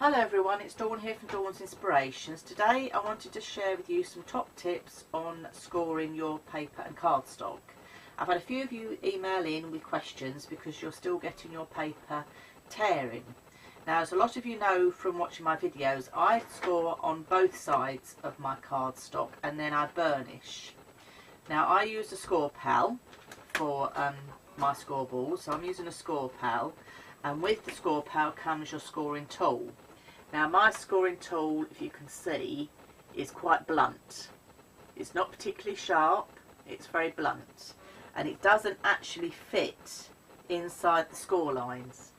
Hello everyone, it's Dawn here from Dawn's Inspirations. Today I wanted to share with you some top tips on scoring your paper and cardstock. I've had a few of you email in with questions because you're still getting your paper tearing. Now, as a lot of you know from watching my videos, I score on both sides of my cardstock and then I burnish. Now, I use a score pal for my scoreboard, so I'm using a score pal, and with the score pal comes your scoring tool. Now, my scoring tool, if you can see, is quite blunt. It's not particularly sharp, it's very blunt, and it doesn't actually fit inside the score lines.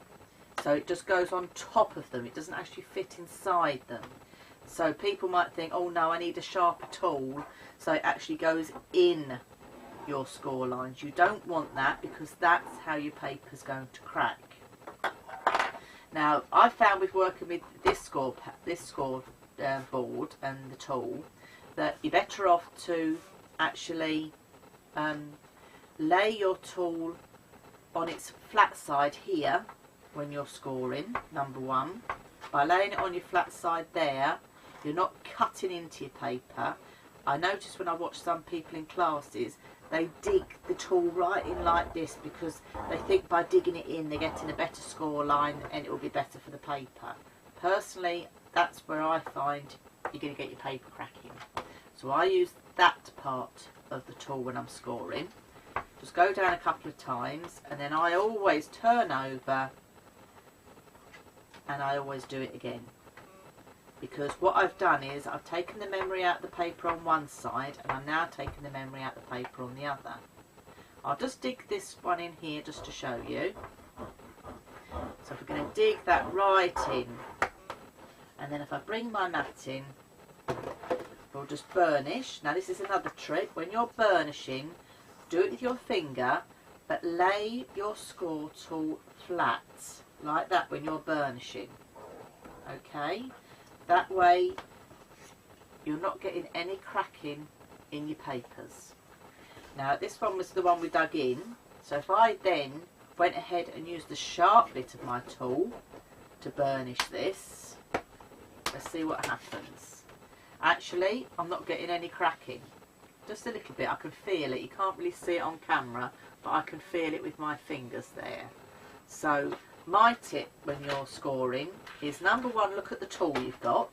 So it just goes on top of them, it doesn't actually fit inside them. So people might think, oh no, I need a sharper tool, so it actually goes in your score lines. You don't want that because that's how your paper's going to crack. Now, I found with working with this score board and the tool that you're better off to actually lay your tool on its flat side here when you're scoring, number one. By laying it on your flat side there, you're not cutting into your paper. I notice when I watch some people in classes, they dig the tool right in like this because they think by digging it in they're getting a better score line and it will be better for the paper. Personally, that's where I find you're going to get your paper cracking. So I use that part of the tool when I'm scoring. Just go down a couple of times and then I always turn over and I always do it again. Because what I've done is I've taken the memory out of the paper on one side and I'm now taking the memory out of the paper on the other. I'll just dig this one in here just to show you. So if we're going to dig that right in, and then if I bring my mat in, we'll just burnish. Now this is another trick. When you're burnishing, do it with your finger, but lay your score tool flat like that when you're burnishing. Okay? That way you're not getting any cracking in your papers. Now this one was the one we dug in, so if I then went ahead and used the sharp bit of my tool to burnish this, let's see what happens. Actually, I'm not getting any cracking. Just a little bit, I can feel it. You can't really see it on camera, but I can feel it with my fingers there. So my tip when you're scoring is, number one, look at the tool you've got.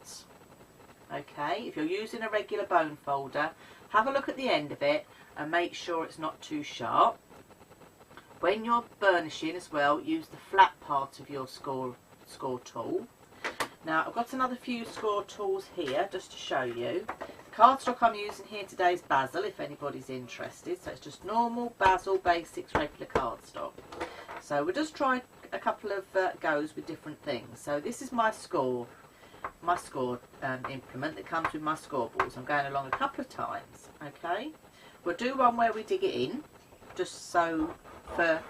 Okay, if you're using a regular bone folder, have a look at the end of it and make sure it's not too sharp. When you're burnishing as well, use the flat part of your score tool. Now, I've got another few score tools here just to show you. Cardstock I'm using here today is Basil, if anybody's interested. So it's just normal Basil Basics regular cardstock. So we'll just try a couple of goes with different things. So this is my score implement that comes with my scoreboards. I'm going along a couple of times. Okay, we'll do one where we dig it in, just so for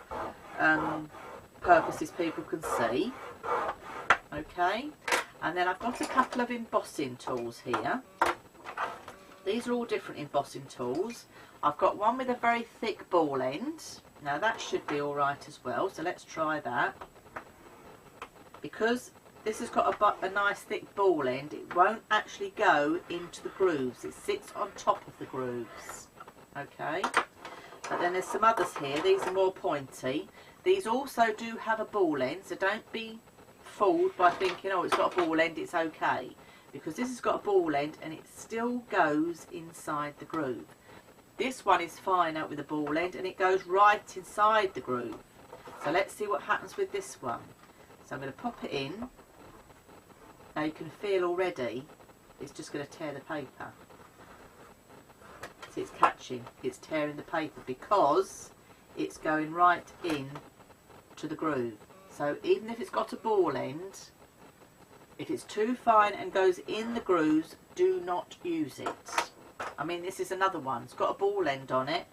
purposes people can see. Okay, and then I've got a couple of embossing tools here. These are all different embossing tools. I've got one with a very thick ball end. Now that should be alright as well, so let's try that. Because this has got a nice thick ball end, it won't actually go into the grooves. It sits on top of the grooves. Okay, but then there's some others here. These are more pointy. These also do have a ball end, so don't be fooled by thinking, oh, it's got a ball end, it's okay. Because this has got a ball end and it still goes inside the groove. This one is finer with a ball end and it goes right inside the groove. So let's see what happens with this one. So I'm going to pop it in. Now you can feel already it's just going to tear the paper. See, it's catching, it's tearing the paper because it's going right in to the groove. So even if it's got a ball end, if it's too fine and goes in the grooves, do not use it. I mean, this is another one. It's got a ball end on it,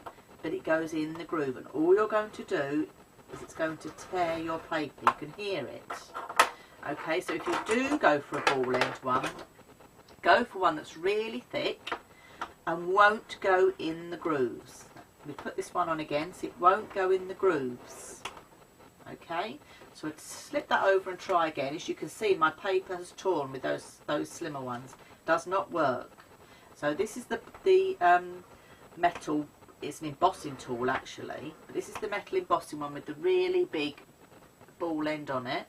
but it goes in the groove. And all you're going to do is it's going to tear your paper. You can hear it. Okay, so if you do go for a ball end one, go for one that's really thick and won't go in the grooves. We put this one on again so it won't go in the grooves. Okay, So I'd slip that over and try again. As you can see, my paper has torn with those slimmer ones. Does not work. So this is the metal. It's an embossing tool actually, but this is the metal embossing one with the really big ball end on it.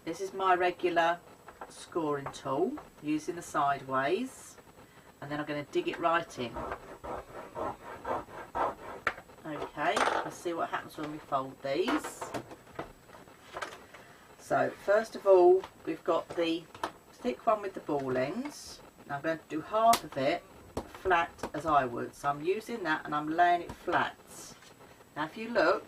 This is my regular scoring tool using the sideways, and then I'm going to dig it right in. Okay, let's see what happens when we fold these. So first of all, we've got the thick one with the ball ends. Now I'm going to do half of it flat as I would. So I'm using that and I'm laying it flat. Now if you look,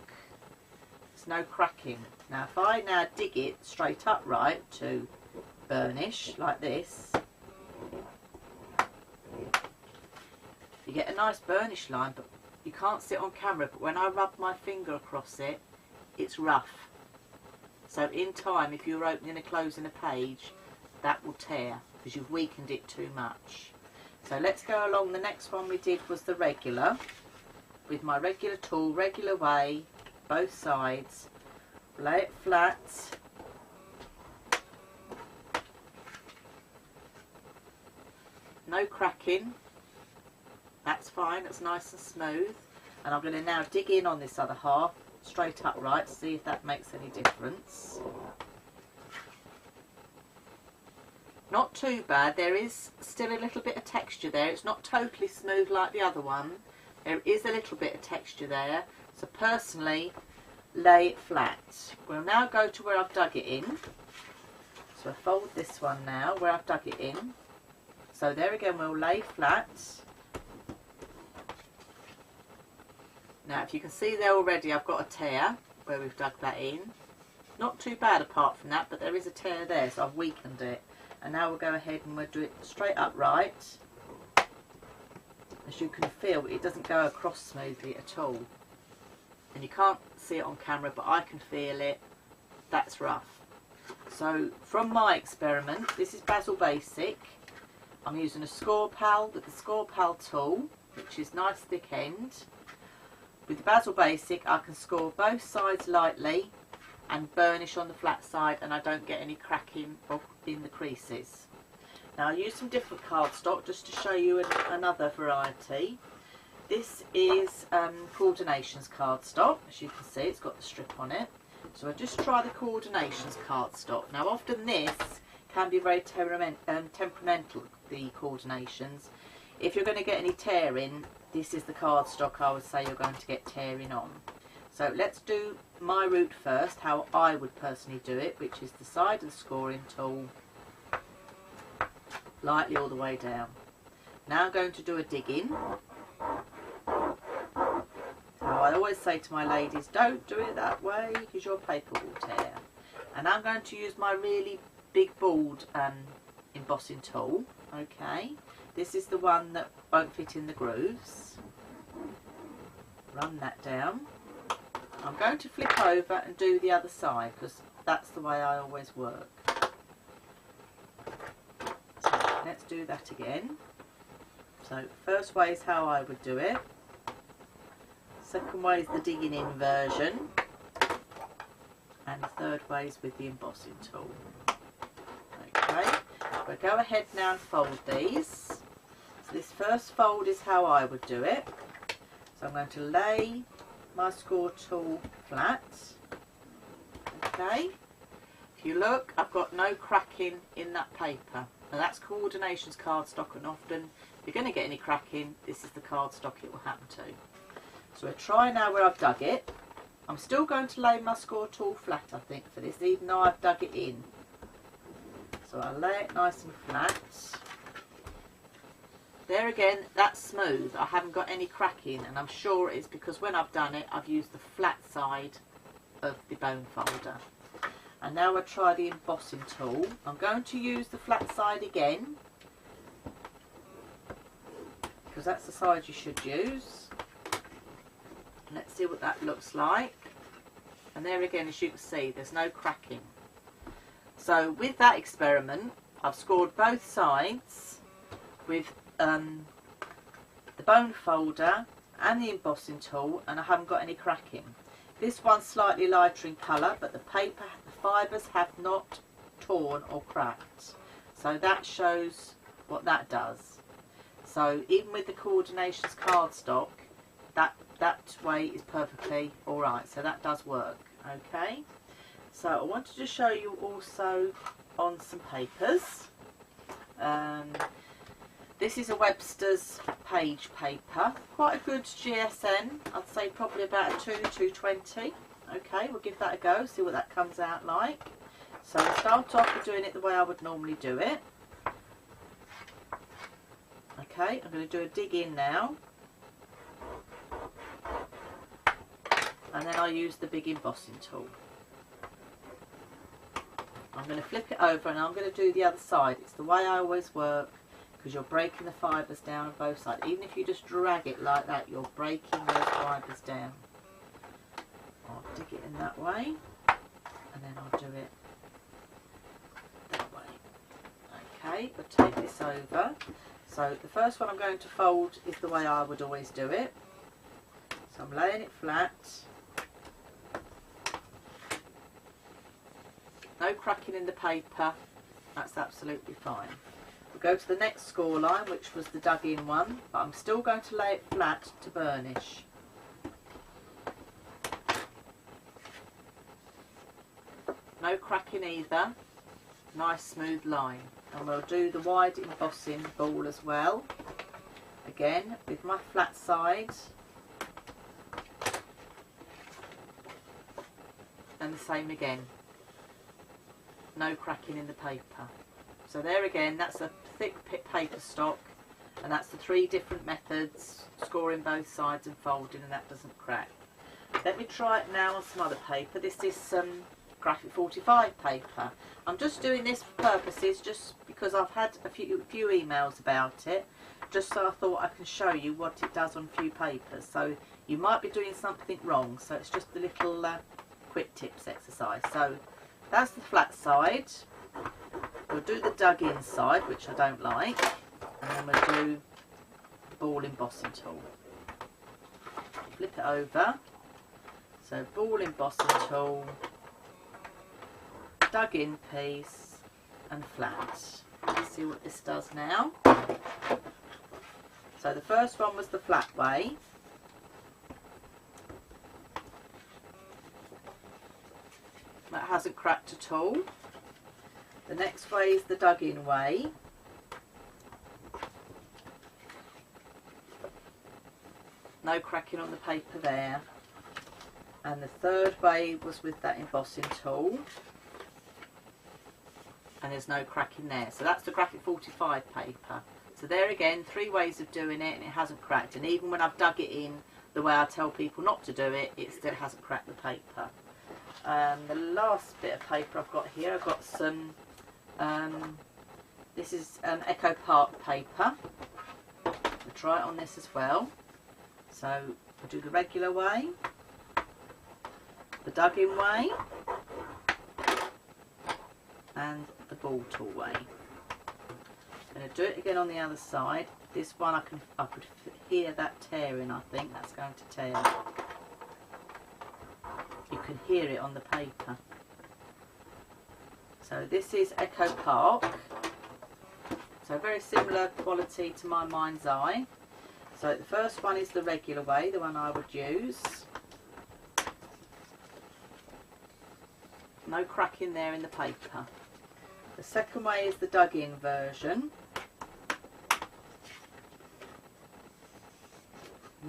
there's no cracking. Now if I now dig it straight upright to burnish like this, you get a nice burnish line, but you can't see it on camera, but when I rub my finger across it, it's rough. So in time, if you're opening and closing a page, that will tear because you've weakened it too much. So let's go along. The next one we did was the regular, with my regular tool, regular way, both sides, lay it flat, no cracking, that's fine, that's nice and smooth. And I'm going to now dig in on this other half straight upright, see if that makes any difference. Not too bad. There is still a little bit of texture there. It's not totally smooth like the other one. There is a little bit of texture there. So personally, lay it flat. We'll now go to where I've dug it in. So I fold this one now where I've dug it in. So there again, we'll lay flat. Now if you can see there already, I've got a tear where we've dug that in. Not too bad apart from that, but there is a tear there, so I've weakened it. And now we'll go ahead and we'll do it straight upright. As you can feel, it doesn't go across smoothly at all. And you can't see it on camera, but I can feel it. That's rough. So from my experiment, this is Basil Basic. I'm using a Scoreboard with the Scoreboard tool, which is nice thick end. With the Basil Basic, I can score both sides lightly and burnish on the flat side, and I don't get any cracking in the creases. Now I use some different cardstock just to show you another variety. This is Coordinations cardstock. As you can see, it's got the strip on it. So I just try the Coordinations cardstock. Now often this can be very temperamental, the Coordinations. If you're going to get any tearing, this is the cardstock I would say you're going to get tearing on. So let's do my route first, how I would personally do it, which is the side of the scoring tool, lightly all the way down. Now I'm going to do a dig in. So I always say to my ladies, don't do it that way because your paper will tear. And I'm going to use my really big balled embossing tool. Okay, this is the one that won't fit in the grooves. Run that down. I'm going to flip over and do the other side because that's the way I always work. So let's do that again. So first way is how I would do it. Second way is the digging in version. And the third way is with the embossing tool. Okay, we'll go ahead now and fold these. So this first fold is how I would do it. So I'm going to lay my score tool flat. Okay, if you look, I've got no cracking in that paper. Now that's Coordinations cardstock, and often if you're going to get any cracking, this is the cardstock it will happen to. So we'll try now where I've dug it. I'm still going to lay my score tool flat, I think, for this, even though I've dug it in. So I'll lay it nice and flat. There again, that's smooth. I haven't got any cracking, and I'm sure it's because when I've done it, I've used the flat side of the bone folder. And now I'll try the embossing tool. I'm going to use the flat side again, because that's the side you should use. Let's see what that looks like. And there again, as you can see, there's no cracking. So with that experiment, I've scored both sides with the bone folder and the embossing tool, and I haven't got any cracking. This one's slightly lighter in colour, but the fibres have not torn or cracked. So that shows what that does. So even with the Coordinations cardstock, that way is perfectly alright. So that does work. Okay. So I wanted to show you also on some papers. This is a Webster's page paper, quite a good GSM, I'd say probably about a 220. Okay, we'll give that a go, see what that comes out like. So we'll start off with doing it the way I would normally do it. Okay, I'm going to do a dig in now. And then I'll use the big embossing tool. I'm going to flip it over and I'm going to do the other side. It's the way I always work, because you're breaking the fibres down on both sides. Even if you just drag it like that, you're breaking those fibres down. I'll dig it in that way, and then I'll do it that way. Okay, we'll take this over. So the first one I'm going to fold is the way I would always do it. So I'm laying it flat. No cracking in the paper, that's absolutely fine. We'll go to the next score line, which was the dug in one, but I'm still going to lay it flat to burnish. No cracking either, nice smooth line. And we'll do the wide embossing ball as well, again with my flat side. And the same again. No cracking in the paper. So there again, that's a thick paper stock, and that's the 3 different methods, scoring both sides and folding, and that doesn't crack. Let me try it now on some other paper. This is some graphic 45 paper. I'm just doing this for purposes, just because I've had a few emails about it, just so I thought I can show you what it does on a few papers. So you might be doing something wrong, so it's just a little quick tips exercise. So that's the flat side. We'll do the dug in side, which I don't like, and then we'll do the ball embossing tool. Flip it over. So ball embossing tool, dug in piece, and flat. Let's see what this does now. So the first one was the flat way. That hasn't cracked at all. The next way is the dug in way. No cracking on the paper there. And the third way was with that embossing tool. And there's no cracking there. So that's the graphic 45 paper. So there again, 3 ways of doing it, and it hasn't cracked. And even when I've dug it in the way I tell people not to do it, it still hasn't cracked the paper. The last bit of paper I've got here, I've got some, this is Echo Park paper. We'll try it on this as well. So we'll do the regular way, the dug in way, and the ball tool way. I'm going to do it again on the other side. This one I could hear that tearing. I think that's going to tear. You can hear it on the paper. So this is Echo Park. So very similar quality to my Mind's Eye. So the first one is the regular way, the one I would use. No cracking there in the paper. The second way is the dug in version.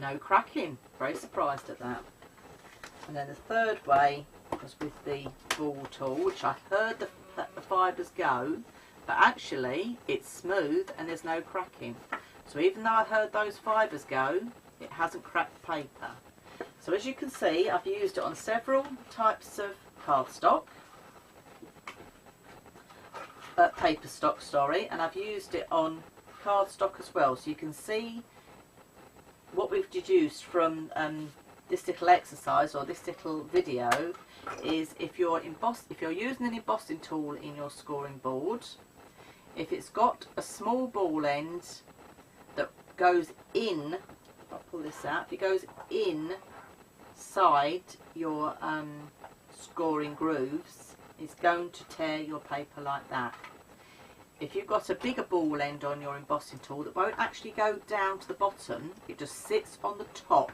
No cracking. Very surprised at that. And then the third way was with the ball tool, which I heard the fibres go, but actually it's smooth and there's no cracking. So even though I heard those fibres go, it hasn't cracked the paper. So as you can see, I've used it on several types of cardstock, paper stock, sorry, and I've used it on cardstock as well. So you can see what we've deduced from this little exercise or this little video is if you're using an embossing tool in your scoring board, if it's got a small ball end that goes in, I'll pull this out, if it goes in outside your scoring grooves is going to tear your paper like that. If you've got a bigger ball end on your embossing tool that won't actually go down to the bottom, it just sits on the top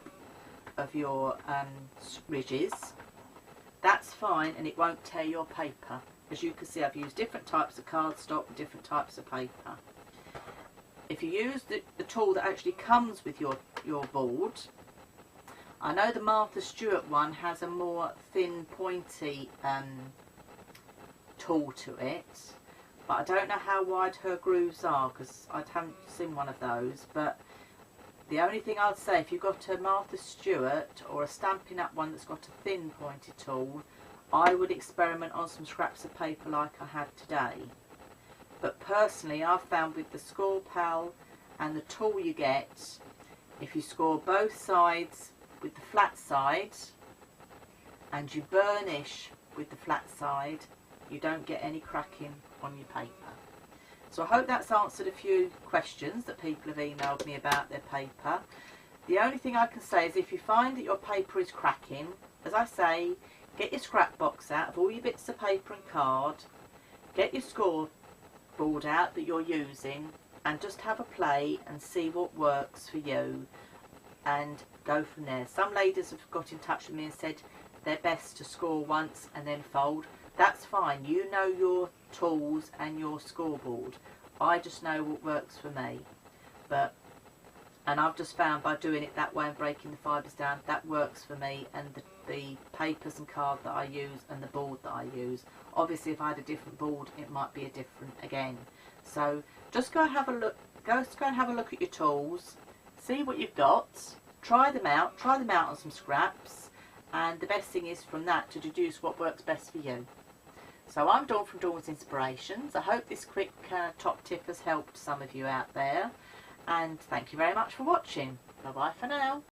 of your ridges, that's fine and it won't tear your paper. As you can see, I've used different types of cardstock and different types of paper. If you use the tool that actually comes with your board, I know the Martha Stewart one has a more thin pointy tool to it, but I don't know how wide her grooves are because I haven't seen one of those. But the only thing I'd say, if you've got a Martha Stewart or a Stampin' Up one that's got a thin pointy tool, I would experiment on some scraps of paper like I had today. But personally, I've found with the Score Pal and the tool you get, if you score both sides with the flat side and you burnish with the flat side, you don't get any cracking on your paper. So I hope that's answered a few questions that people have emailed me about their paper. The only thing I can say is if you find that your paper is cracking, as I say, get your scrap box out of all your bits of paper and card, get your scoreboard out that you're using and just have a play and see what works for you and go from there. Some ladies have got in touch with me and said they're best to score once and then fold. That's fine, you know your tools and your scoreboard. I just know what works for me. And I've just found by doing it that way and breaking the fibres down, that works for me and the papers and card that I use and the board that I use. Obviously if I had a different board it might be a different again. So just go and have a look, go and have a look at your tools, see what you've got, try them out on some scraps, and the best thing is from that to deduce what works best for you. So I'm Dawn from Dawn's Inspirations. I hope this quick top tip has helped some of you out there, and thank you very much for watching. Bye bye for now.